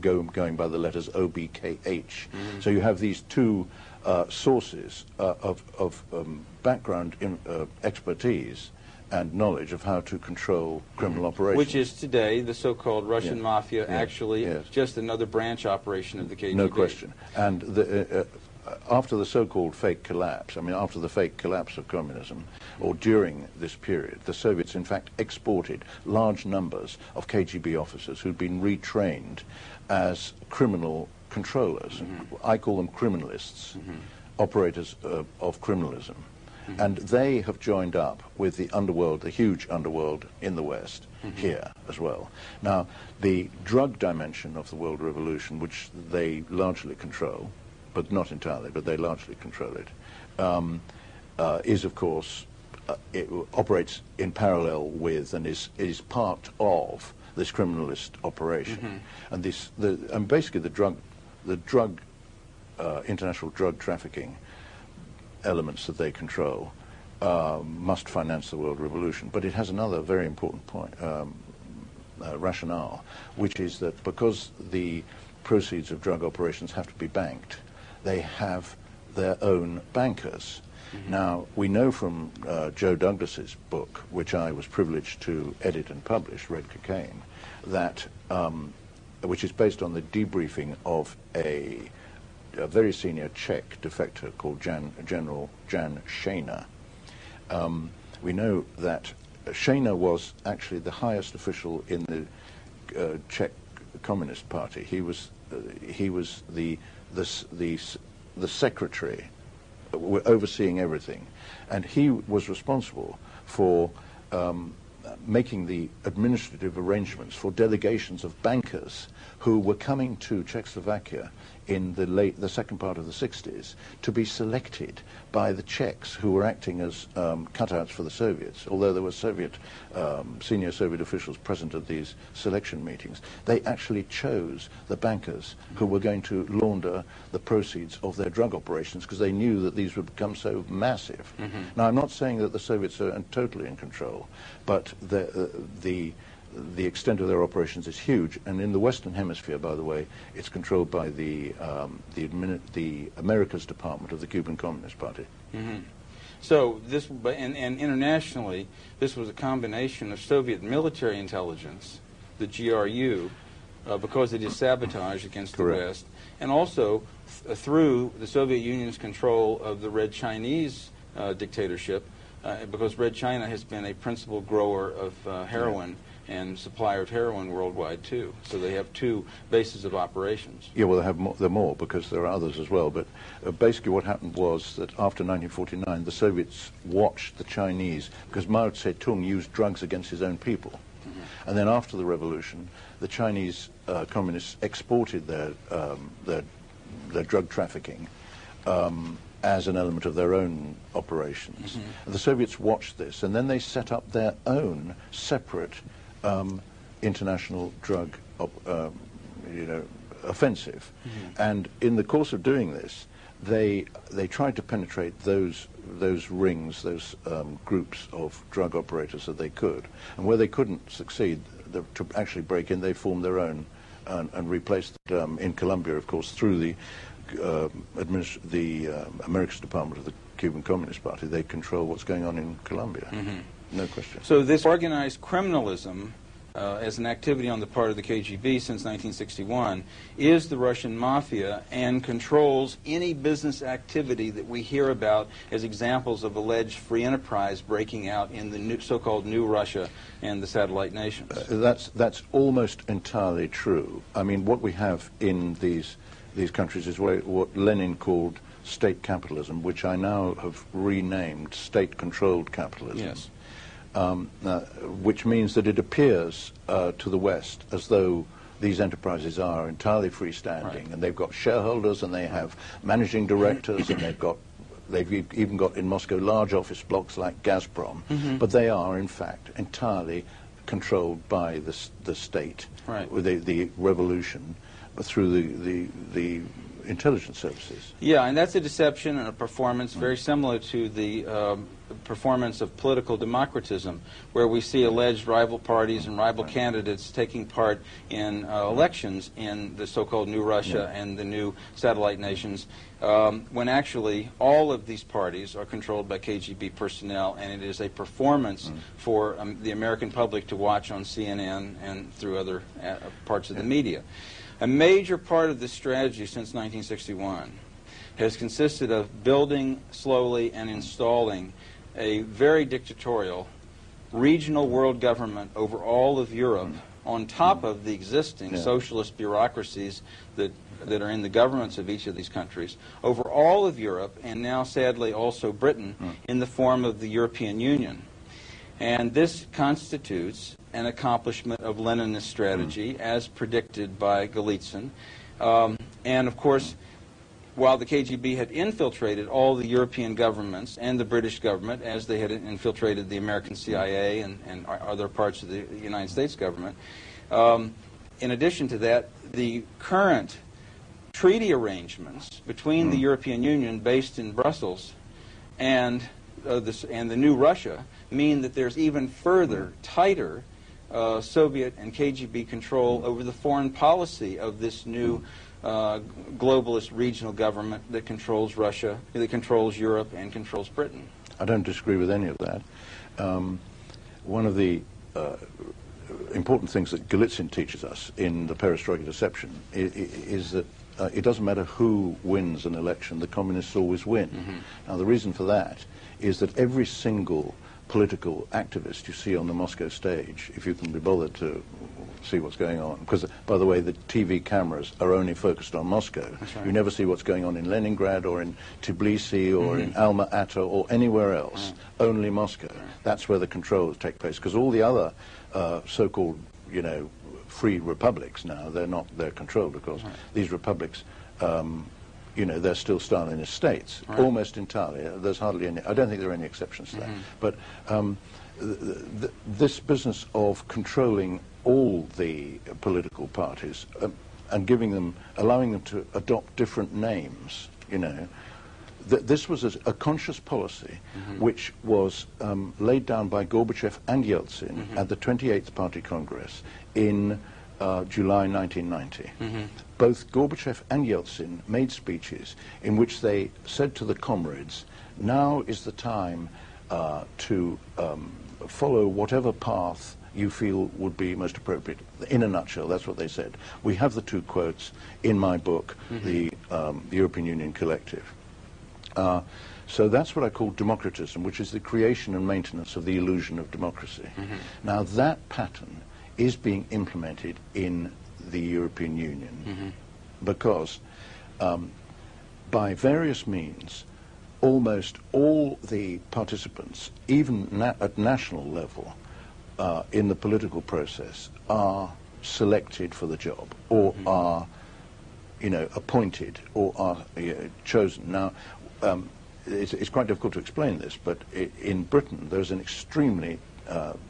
going by the letters OBKH. So you have these two sources of background expertise and knowledge of how to control criminal operations. Which is today the so-called Russian mafia, actually just another branch operation of the KGB. No question. And after the so-called fake collapse, after the fake collapse of communism, or during this period, the Soviets in fact exported large numbers of KGB officers who'd been retrained as criminal controllers. I call them criminalists, operators of criminalism. And they have joined up with the underworld, the huge underworld in the West, here as well. Now, the drug dimension of the world revolution, which they largely control, but not entirely, but they largely control it, is, of course, it operates in parallel with and is part of this criminalist operation. And basically the international drug trafficking elements that they control must finance the world revolution. But it has another very important point, rationale, which is that because the proceeds of drug operations have to be banked, they have their own bankers. Now, we know from Joe Douglas's book, which I was privileged to edit and publish, Red Cocaine, that, which is based on the debriefing of a very senior Czech defector called General Jan Šejna. We know that Šejna was actually the highest official in the Czech Communist Party. He was the secretary overseeing everything, and he was responsible for making the administrative arrangements for delegations of bankers who were coming to Czechoslovakia in the second part of the 60s to be selected by the Czechs, who were acting as cutouts for the Soviets. Although there were senior Soviet officials present at these selection meetings, they actually chose the bankers who were going to launder the proceeds of their drug operations, because they knew that these would become so massive. Now, I'm not saying that the Soviets are totally in control, but the extent of their operations is huge, and in the Western Hemisphere, by the way, it's controlled by the Americas Department of the Cuban Communist Party. So this, and internationally, this was a combination of Soviet military intelligence, the GRU, because it is sabotage against the West, and also through the Soviet Union's control of the Red Chinese dictatorship, because Red China has been a principal grower of heroin and supplier of heroin worldwide too. So they have two bases of operations. Yeah, well, there are more, because there are others as well. But basically what happened was that after 1949, the Soviets watched the Chinese, because Mao Zedong used drugs against his own people. And then after the revolution, the Chinese communists exported their drug trafficking as an element of their own operations. And the Soviets watched this, and then they set up their own separate international drug offensive. And in the course of doing this, they tried to penetrate those rings, those groups of drug operators that they could. And where they couldn't succeed to actually break in, they formed their own and replaced it in Colombia, of course, through the American Department of the Cuban Communist Party. They control what's going on in Colombia. No question. So this organized criminalism as an activity on the part of the KGB since 1961 is the Russian mafia, and controls any business activity that we hear about as examples of alleged free enterprise breaking out in the so-called New Russia and the satellite nations. That's almost entirely true. I mean, what we have in these countries is what Lenin called state capitalism, which I now have renamed state-controlled capitalism. Yes. Which means that it appears to the West as though these enterprises are entirely freestanding, right, and they've got shareholders, and they have managing directors, and they've even got in Moscow large office blocks like Gazprom, but they are in fact entirely controlled by the state, right, the revolution, through the intelligence services. Yeah, and that's a deception and a performance very similar to the performance of political democratism, where we see alleged rival parties and rival candidates taking part in elections in the so-called New Russia and the new satellite nations, when actually all of these parties are controlled by KGB personnel, and it is a performance for the American public to watch on CNN and through other parts of the media. A major part of this strategy since 1961 has consisted of building slowly and installing a very dictatorial regional world government over all of Europe, on top of the existing socialist bureaucracies that are in the governments of each of these countries, over all of Europe, and now sadly also Britain, in the form of the European Union. And this constitutes an accomplishment of Leninist strategy, as predicted by Golitsyn. And of course, while the KGB had infiltrated all the European governments and the British government, as they had infiltrated the American CIA and other parts of the United States government, in addition to that, the current treaty arrangements between the European Union, based in Brussels, and the new Russia, mean that there's even further, tighter Soviet and KGB control over the foreign policy of this new globalist regional government that controls Russia, that controls Europe, and controls Britain. I don't disagree with any of that. One of the important things that Golitsyn teaches us in the Perestroika Deception is that it doesn't matter who wins an election, the communists always win. Now, the reason for that is that every single political activist you see on the Moscow stage, if you can be bothered to see what's going on, because, by the way, the TV cameras are only focused on Moscow. Right. You never see what's going on in Leningrad or in Tbilisi or in Alma-Ata or anywhere else, only Moscow. That's where the controls take place, because all the other so-called, free republics now, they're controlled, of course. These republics, they're still Stalinist states, almost entirely. There's hardly any, I don't think there are any exceptions to that. But this business of controlling all the political parties and allowing them to adopt different names, this was a conscious policy which was laid down by Gorbachev and Yeltsin at the 28th Party Congress in July 1990. Both Gorbachev and Yeltsin made speeches in which they said to the comrades, now is the time to follow whatever path you feel would be most appropriate. In a nutshell, that's what they said. We have the two quotes in my book, the European Union Collective. So that's what I call democratism, which is the creation and maintenance of the illusion of democracy. Now, that pattern is being implemented in the European Union because by various means, almost all the participants, even at national level, in the political process, are selected for the job or are, appointed or are chosen. Now, it's quite difficult to explain this, but in Britain there's an extremely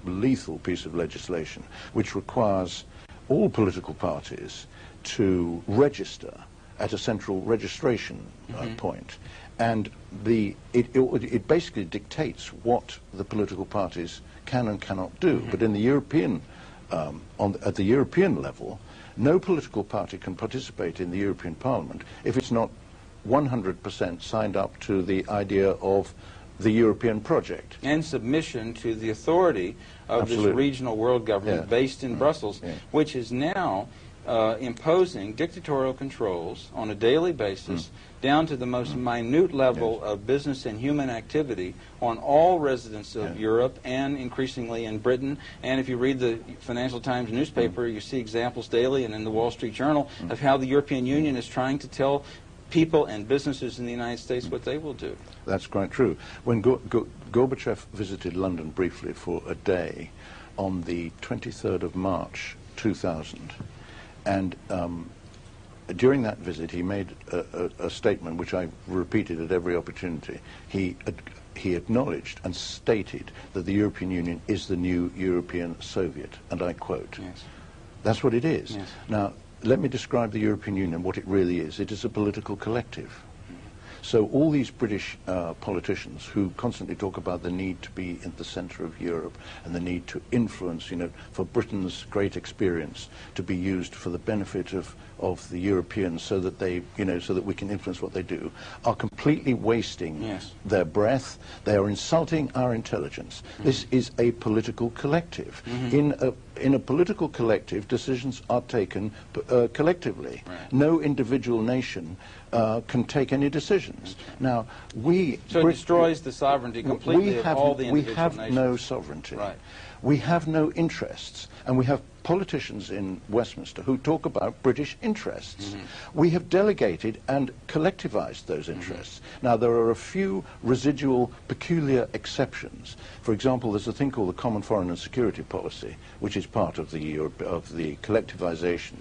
lethal piece of legislation which requires all political parties to register at a central registration point, and it basically dictates what the political parties can and cannot do. But in the European, at the European level, no political party can participate in the European Parliament if it's not 100% signed up to the idea of the European project. And submission to the authority of Absolutely. this regional world government Yeah. based in Brussels, Yeah. which is now imposing dictatorial controls on a daily basis down to the most minute level of business and human activity on all residents of Europe and increasingly in Britain. And if you read the Financial Times newspaper, you see examples daily and in the Wall Street Journal of how the European Union is trying to tell people and businesses in the United States what they will do. That's quite true. When Gorbachev visited London briefly for a day on the 23rd of March 2000, and during that visit he made a statement which I repeated at every opportunity. He acknowledged and stated that the European Union is the new European Soviet, and I quote. Yes. That's what it is. Yes. Now, let me describe the European Union, what it really is. It is a political collective. So all these British politicians who constantly talk about the need to be in the center of Europe and the need to influence, for Britain's great experience to be used for the benefit of the Europeans so that they, so that we can influence what they do, are completely wasting their breath. They are insulting our intelligence. This is a political collective. In a political collective, decisions are taken collectively. Right. No individual nation can take any decisions. Now, it destroys the sovereignty completely of all the individual nations. We have no sovereignty. Right. We have no interests, and we have politicians in Westminster who talk about British interests. We have delegated and collectivized those interests. Now, there are a few residual peculiar exceptions. For example, there's a thing called the Common Foreign and Security Policy, which is part of the collectivization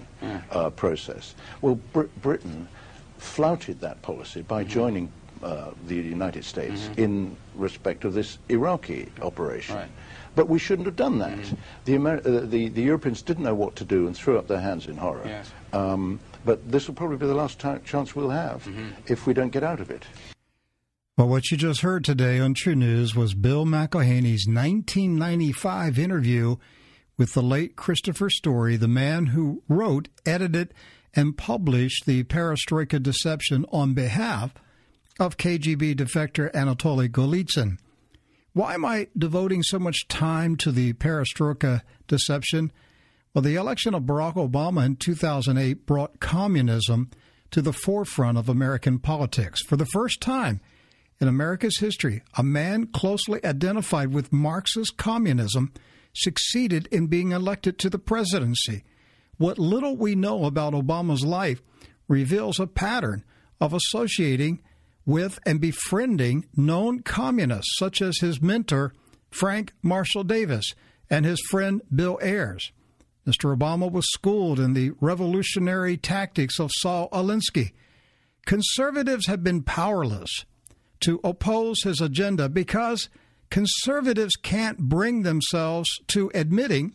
process. Well, Britain flouted that policy by joining the United States in respect of this Iraqi operation. Right. But we shouldn't have done that. The Europeans didn't know what to do and threw up their hands in horror. Yes. But this will probably be the last chance we'll have if we don't get out of it. Well, what you just heard today on True News was Bill McIlhaney's 1995 interview with the late Christopher Story, the man who wrote, edited, and published the Perestroika Deception on behalf of KGB defector Anatoliy Golitsyn. Why am I devoting so much time to the Perestroika Deception? Well, the election of Barack Obama in 2008 brought communism to the forefront of American politics. For the first time in America's history, a man closely identified with Marxist communism succeeded in being elected to the presidency. What little we know about Obama's life reveals a pattern of associating with and befriending known communists, such as his mentor, Frank Marshall Davis, and his friend Bill Ayers. Mr. Obama was schooled in the revolutionary tactics of Saul Alinsky. Conservatives have been powerless to oppose his agenda because conservatives can't bring themselves to admitting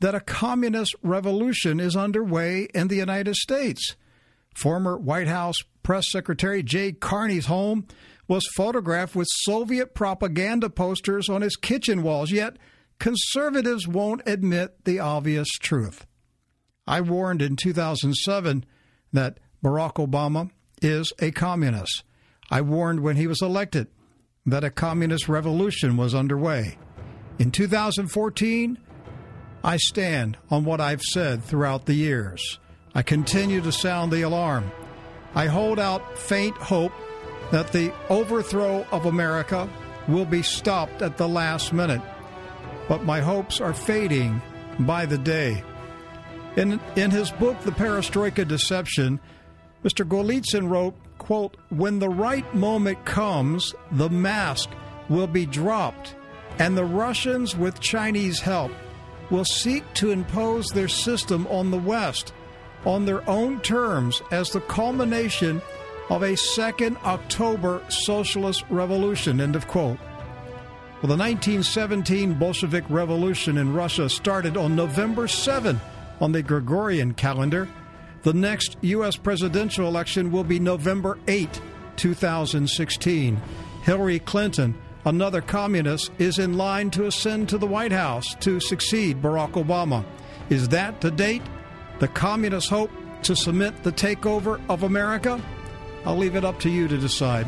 that a communist revolution is underway in the United States. Former White House Press Secretary Jay Carney's home was photographed with Soviet propaganda posters on his kitchen walls, yet conservatives won't admit the obvious truth. I warned in 2007 that Barack Obama is a communist. I warned when he was elected that a communist revolution was underway. In 2014, I stand on what I've said throughout the years. I continue to sound the alarm. I hold out faint hope that the overthrow of America will be stopped at the last minute. But my hopes are fading by the day. In his book, The Perestroika Deception, Mr. Golitsyn wrote, quote, "When the right moment comes, the mask will be dropped, and the Russians, with Chinese help, will seek to impose their system on the West on their own terms as the culmination of a second October socialist revolution," end of quote. Well, the 1917 Bolshevik Revolution in Russia started on November 7 on the Gregorian calendar. The next U.S. presidential election will be November 8, 2016. Hillary Clinton, another communist, is in line to ascend to the White House to succeed Barack Obama. Is that, to date, the communists' hope to cement the takeover of America? I'll leave it up to you to decide.